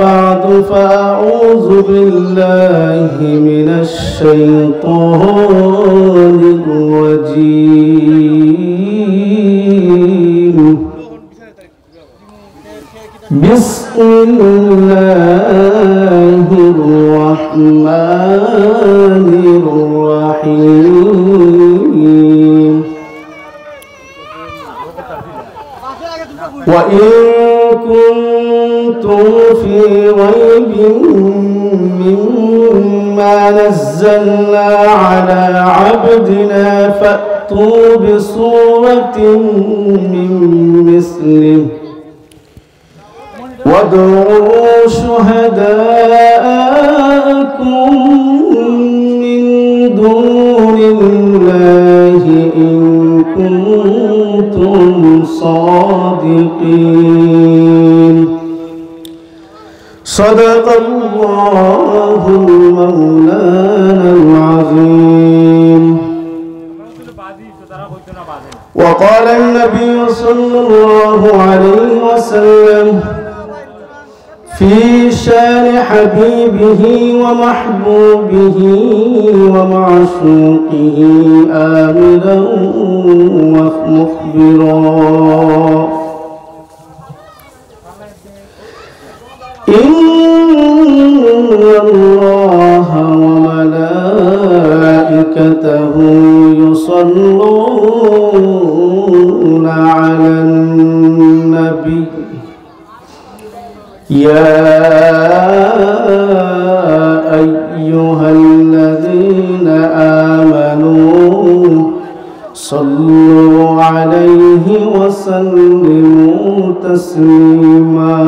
بعد فأعوذ بالله من الشيطان الرجيم بسم الله الرحمن الرحيم وإن كنتم في ريب مما نزلنا على عبدنا فأتوا بسورة من مثله وادعوا شهداءكم من دون الله إن كنتم صادقين صدق الله مولانا العظيم. وقال النبي صلى الله عليه وسلم في شان حبيبه ومحبوبه ومعشوقه آمنا ومخبرا إن الله وملائكته يصلون على النبي يا أيها الذين آمنوا صلوا عليه وسلموا تسليما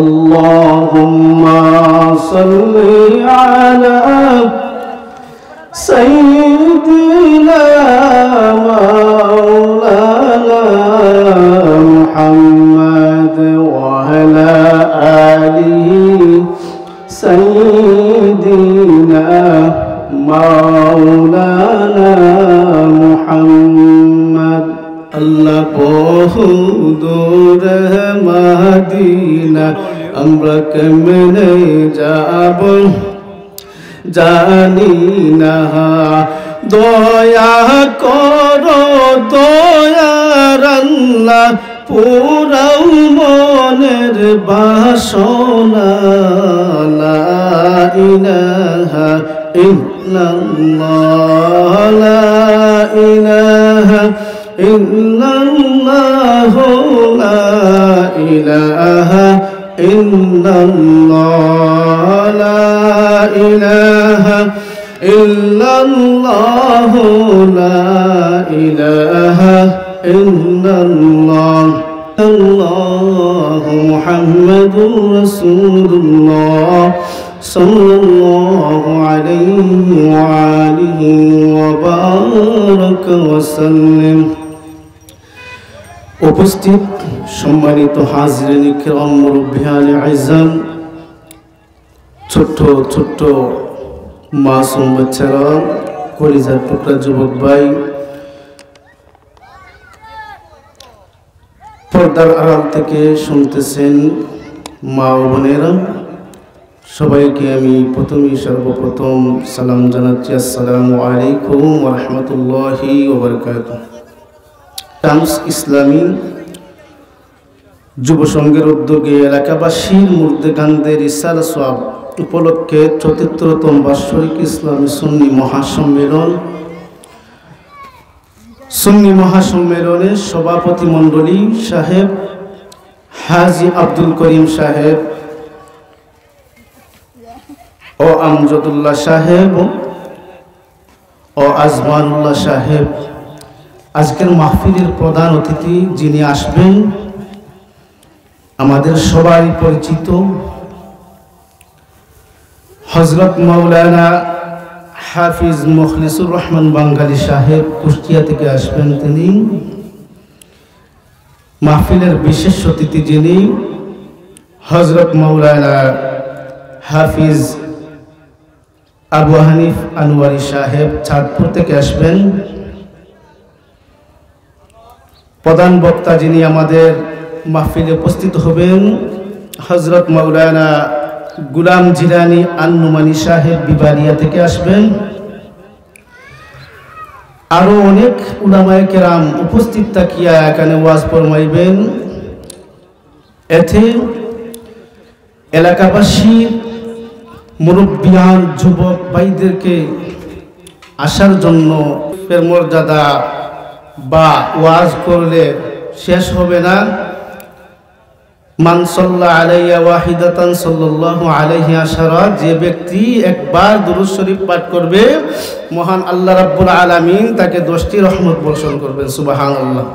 اللهم صل على سيدنا مولانا محمد وعلى آله سيدنا مولانا محمد আল্লাহ বহুদূর মদিনা আমরা কেমনে যাব জানি না দয়া করো দয়ার আল্লাহ পুরাও মনের বাসনা লা ইলাহা ইল্লাল্লাহ লা ইলাহা ইল্লাল্লাহ লা ইলাহা ইল্লাল্লাহ লা ইলাহা ইল্লাল্লাহ লা ইলাহা ইল্লাল্লাহ আল্লাহু মুহাম্মাদুর রাসূলুল্লাহ সাল্লাল্লাহু আলাইহি ওয়া আলিহি ওয়া বারাকা ওয়া সাল্লাম। উপস্থিত সম্মানিত হাজিরিন কিরাম মুরব্বিয়ানে আযম ছোট্ট ছোট্ট মাসুম বাচ্চারা কলিজার টুকরা যুবক ভাই পর্দার আড়াল থেকে শুনতেছেন মা ও বোনেরা সবাইকে আমি সর্বপ্রথম সালাম জানাচ্ছি আসসালামু আলাইকুম ওয়া রাহমাতুল্লাহি ওয়া বারাকাতুহু। টাইমস ইসলামী যুব সংঘের উদ্যোগে এলাকাবাসীর মুর্দেগানদের ইসারা সওয়াব উপলক্ষে ৭৪তম বার্ষিক ইসলামী সুন্নি মহাসম্মেলনের সভাপতি মণ্ডলী সাহেব হাজী আব্দুল করিম সাহেব ও আমজদুল্লাহ সাহেব ও আজমানুল্লাহ সাহেব, আজকের মাহফিলের প্রধান অতিথি যিনি আসবেন আমাদের সবাই পরিচিত হযরত মাওলানা হাফিজ মুখলিসুর রহমান বাঙ্গালী সাহেব কুষ্টিয়া থেকে আসবেন। তিনি মাহফিলের বিশেষ অতিথি যিনি হযরত মাওলানা হাফিজ আবু হানিফ আনোয়ারি সাহেব চাঁদপুর থেকে আসবেন। প্রধান বক্তা যিনি আমাদের মাহফিলে উপস্থিত হবেন হযরত মাওলানা গুলাম জিলানী আন-নুমানী সাহেব বিবারিয়া থেকে আসবেন। আরো অনেক উলামায়ে কেরাম উপস্থিত থাকিয়া এখানে ওয়াজ ফরমাইবেন। এতে এলাকাবাসী মুরব্বিয়ান যুবক ভাইদেরকে আসার জন্য মর্যাদা বা ওয়াজ করলে শেষ হবে না। মান সাল্লা আলাইয়া ওয়াহিদাতান সাল্লাল্লাহু আলাইহি আশারা, যে ব্যক্তি একবার দুরূদ শরীফ পাঠ করবে মহান আল্লাহ রাব্বুল আলামিন তাকে 10টি রহমত বর্ষণ করবেন। সুবহানাল্লাহ।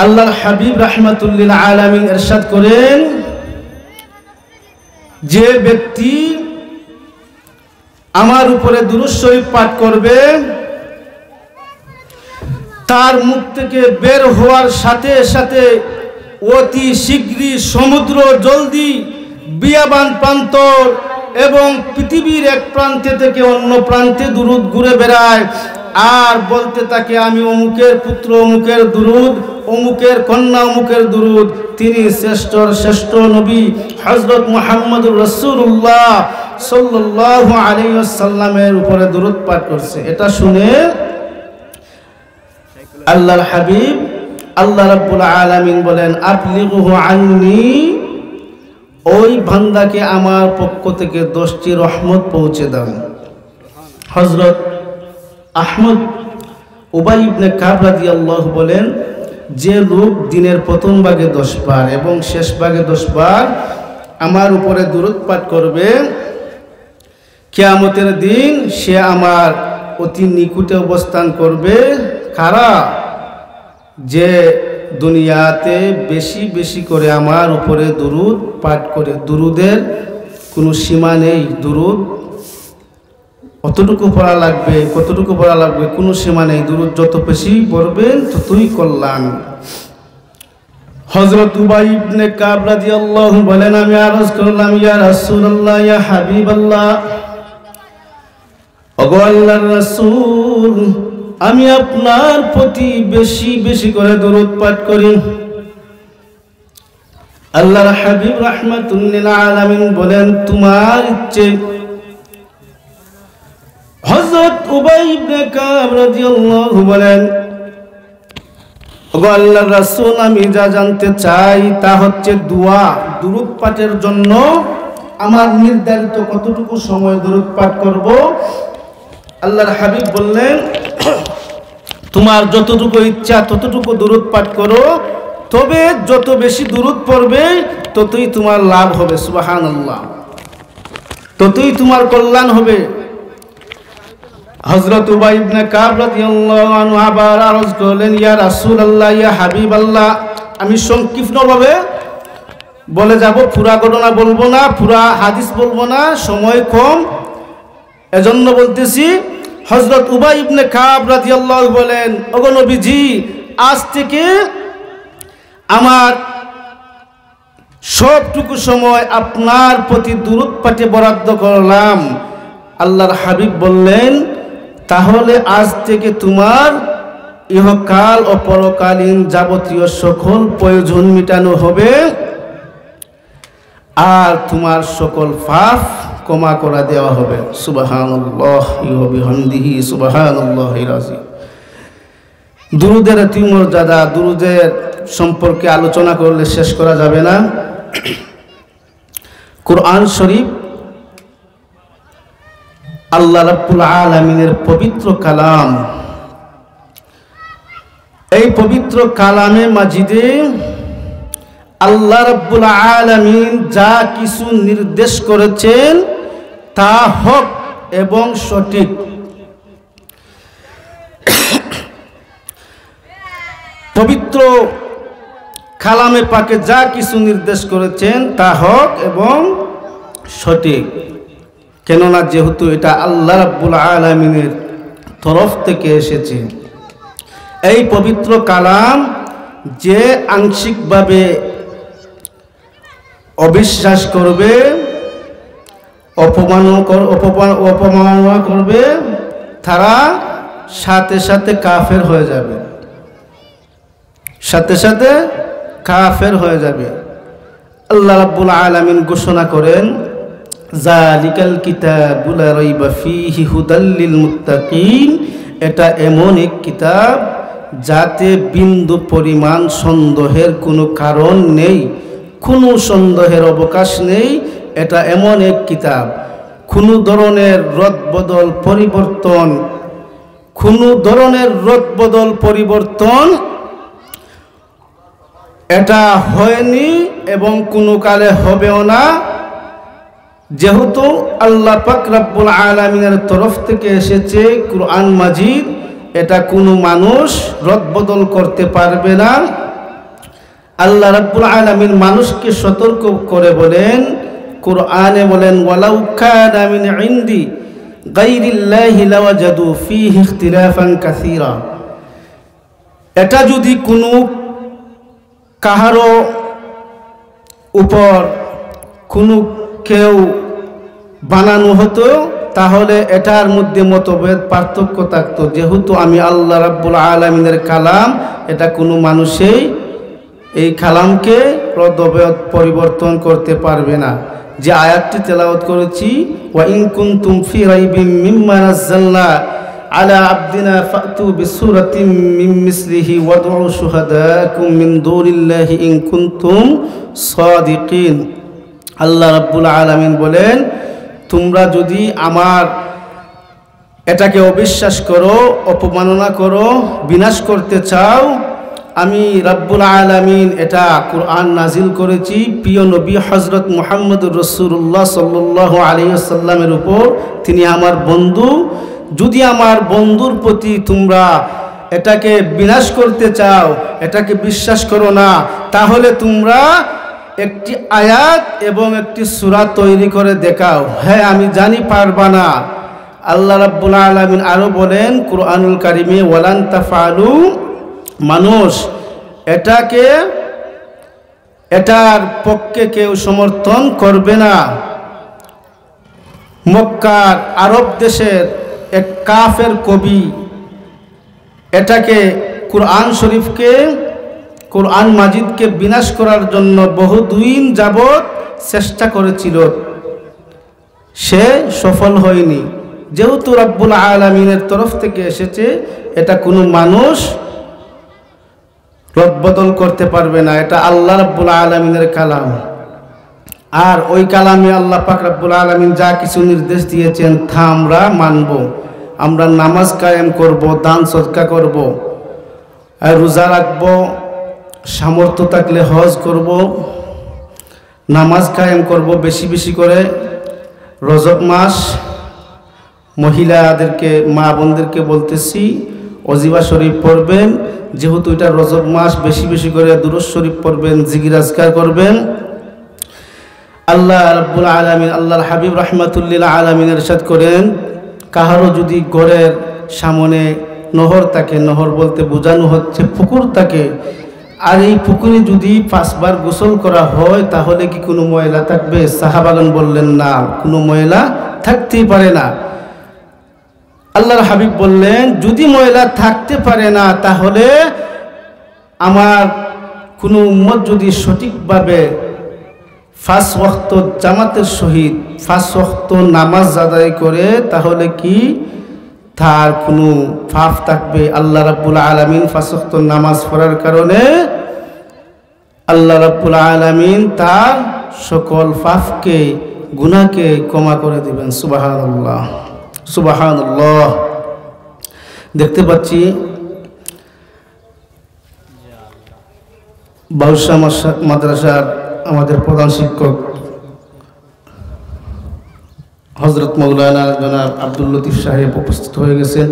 আল্লাহর হাবিব রাহমাতুল লিল আলামিন ইরশাদ করেন, যে ব্যক্তি আমার উপরে দুরূদ শরীফ পাঠ করবে তার মুখ থেকে বের হওয়ার সাথে সাথে অতি শীঘ্রই সমুদ্র জলদি বিয়াবান প্রান্তর এবং পৃথিবীর এক প্রান্তে থেকে অন্য প্রান্তে দুরূদ ঘুরে বেড়ায় আর বলতে থাকে, আমি অমুকের পুত্র অমুকের দুরূদ, অমুকের কন্যা অমুকের দুরূদ। তিনি শ্রেষ্ঠ নবী হযরত মুহাম্মদুর রাসূলুল্লাহ সাল্লাল্লাহু আলাইহি ওয়াসাল্লামের উপরে দুরূদ পাঠ করছে। এটা শুনে আল্লাহর হাবিব আল্লাহ রাব্বুল আলামিন বলেন, আবলিগুহু আন্নি, ওই বান্দাকে আমার পক্ষ থেকে 10টি রহমত পৌঁছে দাও। হযরত আহমদ উবাই ইবনে কাব রাদিয়াল্লাহু বলেন, যে লোক দিনের প্রথম ভাগে 10 বার এবং শেষ ভাগে 10 বার আমার উপরে দুরূদ পাঠ করবে, কিয়ামতের দিন সে আমার অতি নিকটে অবস্থান করবে। কারা? যে দুনিয়াতে বেশি বেশি করে আমার উপরে দুরূদ পাঠ করে। দুরূদের কোনো সীমা নেই। দুরূদ কতটুকু পড়া লাগবে, কতটুকু পড়া লাগবে কোনো সীমা নেই। দুরূদ যত বেশি পড়বেন ততই কল্যাণ। হযরত উবাই ইবনে কাব রাদিয়াল্লাহু বলেন, আমি আরজ করলাম, ইয়া রাসূলুল্লাহ, ইয়া হাবিবাল্লাহ, ওগো আল্লাহর রাসূল, আমি আপনার প্রতি বেশি বেশি করে দুরূদ পাঠ করি। আল্লাহর হাবিব রাহমাতুল লিল আলামিন বলেন, তোমার ইচ্ছে। হযরত উবাই ইবনে কাব রাদিয়াল্লাহু বলেন, ওগো আল্লাহর রাসূল, আমি যা জানতে চাই তা হচ্ছে দোয়া। দুরূদ পাঠের জন্য আমার নির্ধারিত কতটুকু সময় দুরূদ পাঠ করব? আল্লাহর হাবিব বললেন, তোমার যতটুকু ইচ্ছা ততটুকু দুরূদ পাঠ করো, তবে যত বেশি দুরূদ পড়বে ততই তোমার লাভ হবে। সুবহানাল্লাহ। ততই তোমার কল্যাণ হবে। হযরত উবাই ইবনে কাব রাদিয়াল্লাহু আনহু আবার আরজ করলেন, ইয়া রাসূলুল্লাহ, ইয়া হাবিবাল্লাহ, আমি সংক্ষিপ্তভাবে বলে যাব, পুরা ঘটনা বলবো না, পুরা হাদিস বলবো না, সময় কম, এজন্য বলতেছি। হযরত উবাই ইবনে কাব রাদিয়াল্লাহু বলেন, ওগো নবীজি, আজ থেকে আমার সবটুকু সময় আপনার প্রতি দুরূদ পাঠে বরাদ্দ করলাম। আল্লাহর হাবিব বললেন, তাহলে আজ থেকে তোমার ইহকাল ও পরকালীন যাবতীয় সকল প্রয়োজন মিটানো হবে আর তোমার সকল পাপ ক্ষমা করে দেওয়া হবে। সুবহানাল্লাহ ওয়া বিহামদিহি সুবহানাল্লাহিল আযীম। দুরূদের এত মর্যাদা, দুরূদের সম্পর্কে আলোচনা করলে শেষ করা যাবে না। কুরআন শরীফ আল্লাহ রাব্বুল আলামিনের পবিত্র কালাম। এই পবিত্র কালামে মাজিদে আল্লাহ রাব্বুল আলামিন যা কিছু নির্দেশ করেছেন তা হক এবং সঠিক। পবিত্র কালামে পাকে যা কিছু নির্দেশ করেছেন তা হক এবং সঠিক। কেননা যেহেতু এটা আল্লাহ রাব্বুল আলামিনের তরফ থেকে এসেছে। এই পবিত্র কালাম যে আংশিকভাবে অবিশ্বাস করবে, অপমাননা করবে, তারা সাথে সাথে কাফের হয়ে যাবে, সাথে সাথে কাফের হয়ে যাবে। আল্লাহ রাব্বুল আলামিন ঘোষণা করেন, যালিকাল কিতাবু লা রাইবা ফীহি হুদাল লিল মুত্তাকিন, এটা এমন এক কিতাব যাতে বিন্দু পরিমাণ সন্দেহের কোনো কারণ নেই, কোনো সন্দেহের অবকাশ নেই। এটা এমন এক কিতাব, কোনো ধরনের রদবদল পরিবর্তন, কোনো ধরনের রদবদল পরিবর্তন এটা হয়নি এবং কোনো কালে হবেও না। যেহেতু আল্লাহ পাক রব্বুল আলামিনের তরফ থেকে এসেছে কুরআন মাজিদ, এটা কোনো মানুষ রদবদল করতে পারবে না। আল্লাহ রাব্বুল আলামিন মানুষকে সতর্ক করে বলেন, কুরআনে বলেন, ওয়ালাউ কানা মিন ইনদি গায়রিল্লাহি লাওয়াজাদু ফীহি ইখতিলাফান কাসীরা। এটা যদি কোনো কাহারো উপর কোনো কেউ বানানো হতো তাহলে এটার মধ্যে মতভেদ পার্থক্য থাকতো। যেহেতু আমি আল্লাহ রাব্বুল আলামিনের কালাম, এটা কোনো মানুষই এই কালামকে রদবদল পরিবর্তন করতে পারবে না। যে আয়াতটি তেলাওয়াত করেছি, ওয়া ইন কুনতুম ফি রাইবিম মিম্মা নাযালনা আলা আবদিনা ফাতু বিসূরাতিন মিন মিসলিহি ওয়াদউ শুহাদাকুম মিন দুনিল্লাহি ইন কুনতুম সাদিকিন। আল্লাহ রাব্বুল আলামিন বলেন, তোমরা যদি আমার এটাকে অবিশ্বাস করো, অপমাননা করো, বিনাশ করতে চাও, আমি রাব্বুল আলামিন এটা কুরআন নাজিল করেছি প্রিয় নবী হযরত মুহাম্মদুর রাসূলুল্লাহ সাল্লাল্লাহু আলাইহি ওয়াসাল্লামের উপর। তিনি আমার বন্ধু। যদি আমার বন্ধুর প্রতি তোমরা এটাকে বিনাশ করতে চাও, এটাকে বিশ্বাস করো না, তাহলে তোমরা একটি আয়াত এবং একটি সূরা তৈরি করে দেখাও। হ্যাঁ, আমি জানি পারবা না। আল্লাহ রাব্বুল আলামিন আরো বলেন কুরআনুল কারীমে, ওয়ালান তাফআলু, মানুষ এটার পক্ষে কেউ সমর্থন করবে না। মক্কার আরব দেশের এক কাফের কবি এটাকে কুরআন শরীফকে, কুরআন মাজিদকে বিনাশ করার জন্য বহুদিন যাবৎ চেষ্টা করেছিল, সে সফল হয়নি। যেহেতু রাব্বুল আলামিনের তরফ থেকে এসেছে, এটা কোনো মানুষ রদবদল করতে পারবে না। এটা আল্লাহ রাব্বুল আলামিনের কালাম। আর ওই কালামে আল্লাহ পাক রাব্বুল আলামিন যা কিছু নির্দেশ দিয়েছেন তা আমরা মানব। আমরা নামাজ কায়েম করব, দান সদকা করব, আর রোজা রাখব, সামর্থ্য থাকলে হজ করব, নামাজ কায়েম করব বেশি বেশি করে। রজব মাস মহিলাদেরকে, মা বোনদেরকে বলতেছি, ওজিবা শরীফ পড়বেন। যেহেতু এটা রজব মাস, বেশি বেশি করে দুরূদ শরীফ পড়বেন, জিকির আজকার করবেন। আল্লাহ রাব্বুল আলামিন, আল্লাহর হাবিব রাহমাতুল্লিল আলামিন ইরশাদ করেন, কাহারও যদি ঘরের সামনে নহর থাকে, নহর বলতে বোঝানো হচ্ছে পুকুর থাকে, আর এই পুকুরে যদি 5 বার গোসল করা হয় তাহলে কি কোনো ময়লা থাকবে? সাহাবাগণ বললেন, না, কোনো ময়লা থাকতেই পারে না। আল্লাহর হাবিব বললেন, যদি ময়লা থাকতে পারে না, তাহলে আমার কোনো উম্মত যদি সঠিকভাবে 5 ওয়াক্ত জামাতের সহিত 5 ওয়াক্ত নামাজ আদায় করে, তাহলে কি তার কোনো পাপ থাকবে? আল্লাহ রাব্বুল আলামিন 5 ওয়াক্ত নামাজ পড়ার কারণে আল্লাহ রাব্বুল আলামিন তার সকল পাপকে, গুনাহকে ক্ষমা করে দিবেন। সুবহানাল্লাহ, সুবহানাল্লাহ। দেখতে পাচ্ছি বাউসা মাদ্রাসার আমাদের প্রধান শিক্ষক হযরত মাওলানা জনাব আব্দুল লতিফ সাহেব উপস্থিত হয়ে গেছেন।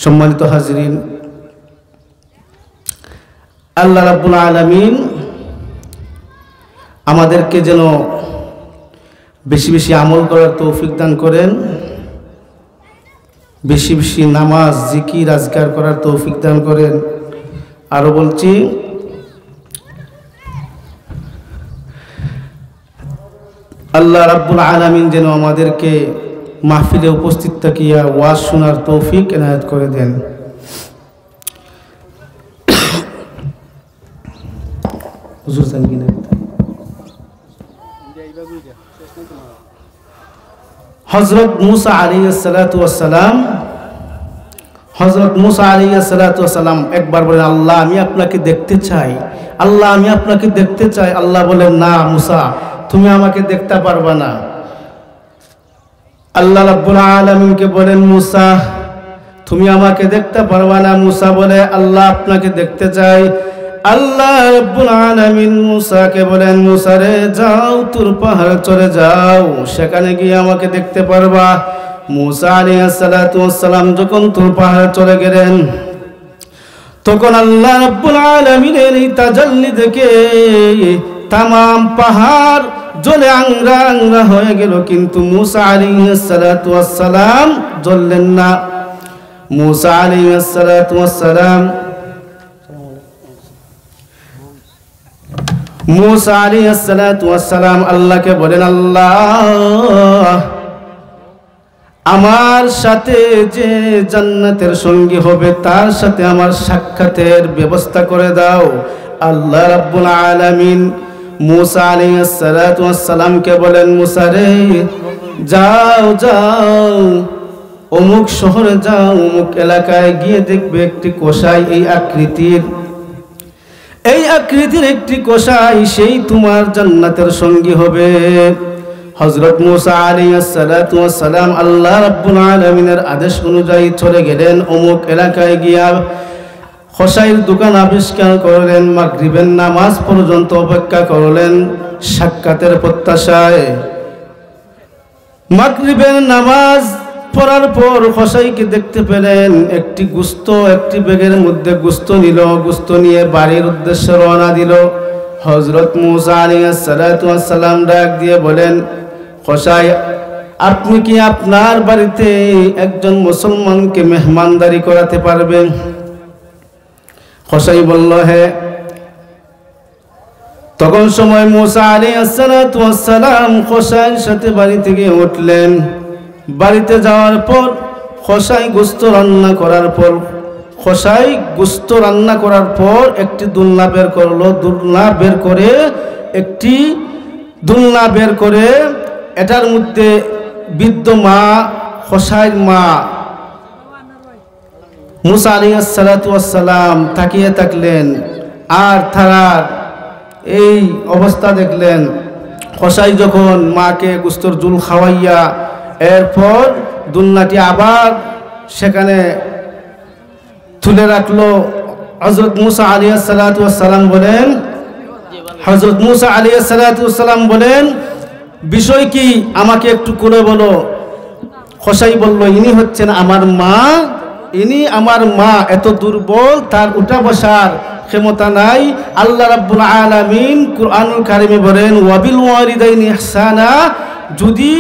সম্মানিত হাজিরিন, আল্লাহ রাব্বুল আলামিন আমাদেরকে যেন বেশি বেশি আমল করার তৌফিক দান করেন, বেশি বেশি নামাজ, জিকির, আজকার করার তৌফিক দান করেন। আরো বলছি, আল্লাহ রাব্বুল আলামিন যেন আমাদেরকে মাহফিলে উপস্থিত থাকিয়া ওয়াজ শোনার তৌফিক এনায়েত করে দেন। হুজুর জান কিনা হযরত মুসা আলাইহিস সালাতু ওয়াস সালাম হযরত মুসা আলাইহিস সালাতু ওয়াস সালাম একবার বলেন আল্লাহ আমি আপনাকে দেখতে চাই, আল্লাহ আমি আপনাকে দেখতে চাই। আল্লাহ বলেন না মুসা তুমি আমাকে দেখতে পারবা না। আল্লাহ রাব্বুল আলামিনকে বলেন মুসা তুমি আমাকে দেখতে পারবা না। মুসা বলে আল্লাহ আপনাকে দেখতে চাই। আল্লাহ রাব্বুল আলামিন মুসাকে বলেন মুসা রে যাও তুর পাহাড়ে চলে যাও, সেখানে গিয়ে আমাকে দেখতে পারবা। মুসা আলাইহিস সালাতু ওয়াস সালাম যখন তুর পাহাড়ে চলে গেলেন তখন আল্লাহ রাব্বুল আলামিনের এই তাজাল্লি দেখে তামাম পাহাড় জ্বলে আংরা আংরা হয়ে গেল, কিন্তু মুসা আলাইহিস সালাতু ওয়াস সালাম জ্বললেন না। মুসা আলাইহিস সালাতু ওয়াস সালাম মুসা আলাইহিস সালাতু ওয়াস সালাম আল্লাহকে বলেন আল্লাহ আমার সাথে যে জান্নাতের সঙ্গী হবে তার সাথে আমার সাক্ষাতের ব্যবস্থা করে দাও। আল্লাহ রাব্বুল আলামিন মুসা আলাইহিস সালাতু ওয়াস সালামকে বলেন মুসা রে যাও যাও অমুক শহরে যাও, অমুক এলাকায় গিয়ে দেখবে একটি কষাই এই আকৃতির একটি কষাই সেই তোমার জান্নাতের সঙ্গী হবে। হযরত মুসা আলাইহিস সালাতু ওয়াস সালাম আল্লাহ রাব্বুল আলামিনের আদেশ অনুযায়ী চলে গেলেন। অমুক এলাকায় গিয়া কষাইয়ের দোকান আবিষ্কার করলেন, মাগরিবের নামাজ পর্যন্ত অপেক্ষা করলেন সাক্ষাতের প্রত্যাশায়। মাগরিবের নামাজ পড়ার পর কষাইকে দেখতে পেলেন একটি ব্যাগের মধ্যে গোশত নিল, গোশত নিয়ে বাড়ির উদ্দেশ্যে রওনা দিল। হযরত মুসা আলাইহিস সালাতু ওয়াস সালাম ডাক দিয়ে বলেন কষাই আপনি কি আপনার বাড়িতে একজন মুসলমানকে মেহমানদারি করাতে পারবেন? কষাই বলল হ্যাঁ। তখন সময় মুসা আলাইহিস সালাতু ওয়াস সালাম কষাইয়ের সাথে বাড়ি থেকে উঠলেন। বাড়িতে যাওয়ার পর কষাই গোশত রান্না করার পর একটি দুলনা বের করলো। দুলনা বের করে এটার মধ্যে বৃদ্ধ মা কষাইয়ের মা মুসা আলাইহিস সালাতু ওয়াস সালাম তাকিয়ে থাকলেন আর তারা এই অবস্থা দেখলেন। কষাই যখন মাকে গোশতর জুল খাওয়াইয়া এরপর দুলনাটি আবার সেখানে তুলে রাখলো। হযরত মুসা আলাইহিস সালাতু ওয়াস সালাম বলেন বিষয় কি আমাকে একটু করে বলো। কষাই বলল ইনি হচ্ছেন আমার মা, এত দুর্বল তার উঠা বসার ক্ষমতা নাই। আল্লাহ রাব্বুল আলামিন কুরআনুল কারীমে বলেন ওয়াবিল ওয়ালিদাইনি ইহসানা, যদি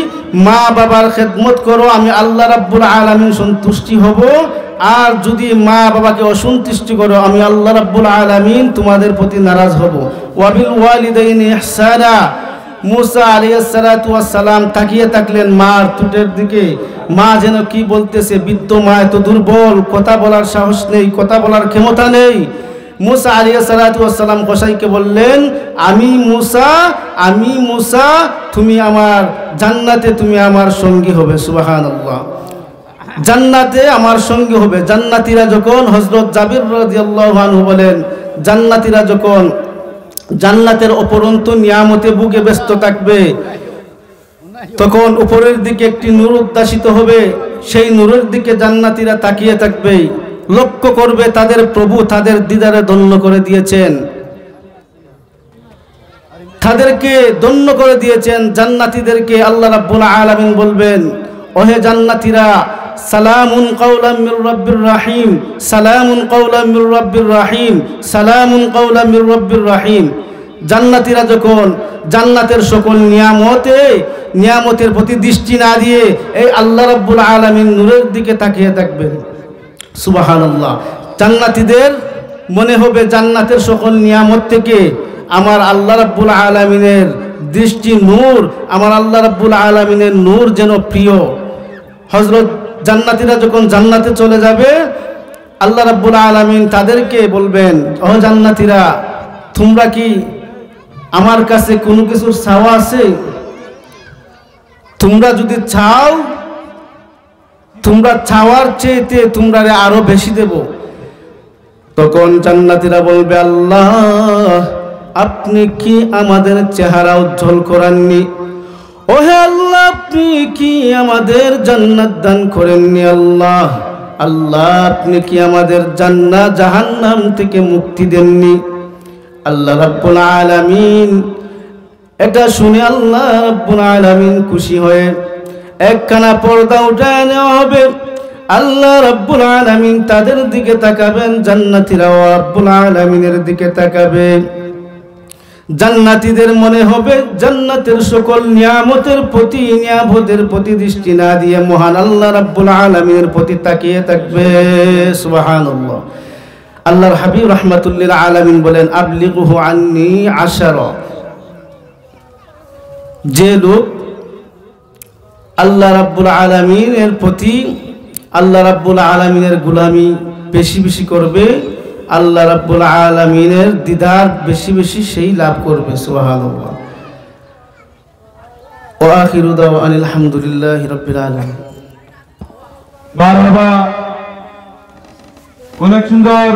মা বাবার খেদমত করো আমি আল্লাহ রাব্বুল আলামিন সন্তুষ্টি হব, আর যদি মা বাবাকে অসন্তুষ্টি করো আমি আল্লাহ রাব্বুল আলামিন তোমাদের প্রতি নারাজ হব। ওয়াবিল ওয়ালিদাইনি ইহসানা। মুসা আলাইহিস সালাতু ওয়াস সালাম তাকিয়ে থাকলেন মার ঠোঁটের দিকে। মা যেন কি বলতেছে, বৃদ্ধ মা এত দুর্বল, কথা বলার সাহস নেই, কথা বলার ক্ষমতা নেই। মুসা আলাইহিস সালাতু ওয়াস সালাম কষাইকে বললেন আমি মুসা তুমি আমার জান্নাতে তুমি আমার সঙ্গী হবে। সুবহানাল্লাহ, জান্নাতে আমার সঙ্গী হবে। জান্নাতীরা যখন হযরত জাবির রাদিয়াল্লাহু আনহু বলেন জান্নাতীরা যখন জান্নাতের অপরন্ত নিয়ামতে বুকে ব্যস্ত থাকবে তখন উপরের দিকে একটি নূর উদ্ভাসিত হবে, সেই নূরের দিকে জান্নাতীরা তাকিয়ে থাকবে, লক্ষ্য করবে তাদের প্রভু তাদের দিদারে ধন্য করে দিয়েছেন, তাদেরকে ধন্য করে দিয়েছেন। জান্নাতীদেরকে আল্লাহ রাব্বুল আলামিন বলবেন ওহে জান্নাতীরা সালামুন কাওলাম মির রাব্বির রহিম, সালামুন কাওলাম মির রাব্বির রহিম, সালামুন কাওলাম মির রাব্বির রহিম। জান্নাতীরা যখন জান্নাতের সকল নিয়ামতের প্রতি দৃষ্টি না দিয়ে এই আল্লাহ রাব্বুল আলামিন নূরের দিকে তাকিয়ে থাকবেন। সুবহানাল্লাহ, জান্নাতীদের মনে হবে জান্নাতের সকল নিয়ামত থেকে আমার আল্লাহ রাব্বুল আলামিনের দৃষ্টি নূর, আমার আল্লাহ রাব্বুল আলামিনের নূর যেন প্রিয়। হযরত জান্নাতীরা যখন জান্নাতে চলে যাবে আল্লাহ রাব্বুল আলামিন তাদেরকে বলবেন ও জান্নাতীরা তোমরা কি আমার কাছে কোনো কিছুর চাওয়া আছে? তোমরা যদি চাও, তোমরা চাওয়ার চেয়েতে তোমরা আরো বেশি দেব। তখন জান্নাতীরা বলবে, আল্লাহ আপনি কি আমাদের চেহারা উজ্জ্বল করেননি? ওহে আল্লাহ, আপনি কি আমাদের জান্নাত দান করেননি? আল্লাহ আল্লাহ আপনি কি আমাদের জান্নাত জাহান্নাম থেকে মুক্তি দেননি? আল্লাহ রাব্বুল আলামিন এটা শুনে আল্লাহ রাব্বুল আলামিন খুশি হয়ে একখানা পর্দা উঠায় নেওয়া হবে। আল্লাহ রাব্বুল আলামিন তাদের দিকে তাকাবেন, জান্নাতীরাও রাব্বুল আলামিনের দিকে তাকাবে। জান্নাতীদের মনে হবে জান্নাতের সকল নিয়ামতের প্রতি দৃষ্টি না দিয়ে মহান আল্লাহ রাব্বুল আলামিনের প্রতি তাকিয়ে থাকবে। সুবহানাল্লাহ। আল্লাহর হাবিব রাহমাতুল্লিল আলামিন বলেন, আবলিগুহু আন্নি আশারা। যে লোক আল্লাহ রাব্বুল আলামিনের প্রতি, আল্লাহ রাব্বুল আলামিনের গোলামি বেশি বেশি করবে, আল্লাহ রাব্বুল আলামিনের দিদার বেশি বেশি সেই লাভ করবে। সুবহানাল্লাহ। ওয়া আখিরু দাওয়ানা আলহামদুলিল্লাহি রাব্বিল আলামিন। বারবার অনেক সুন্দর।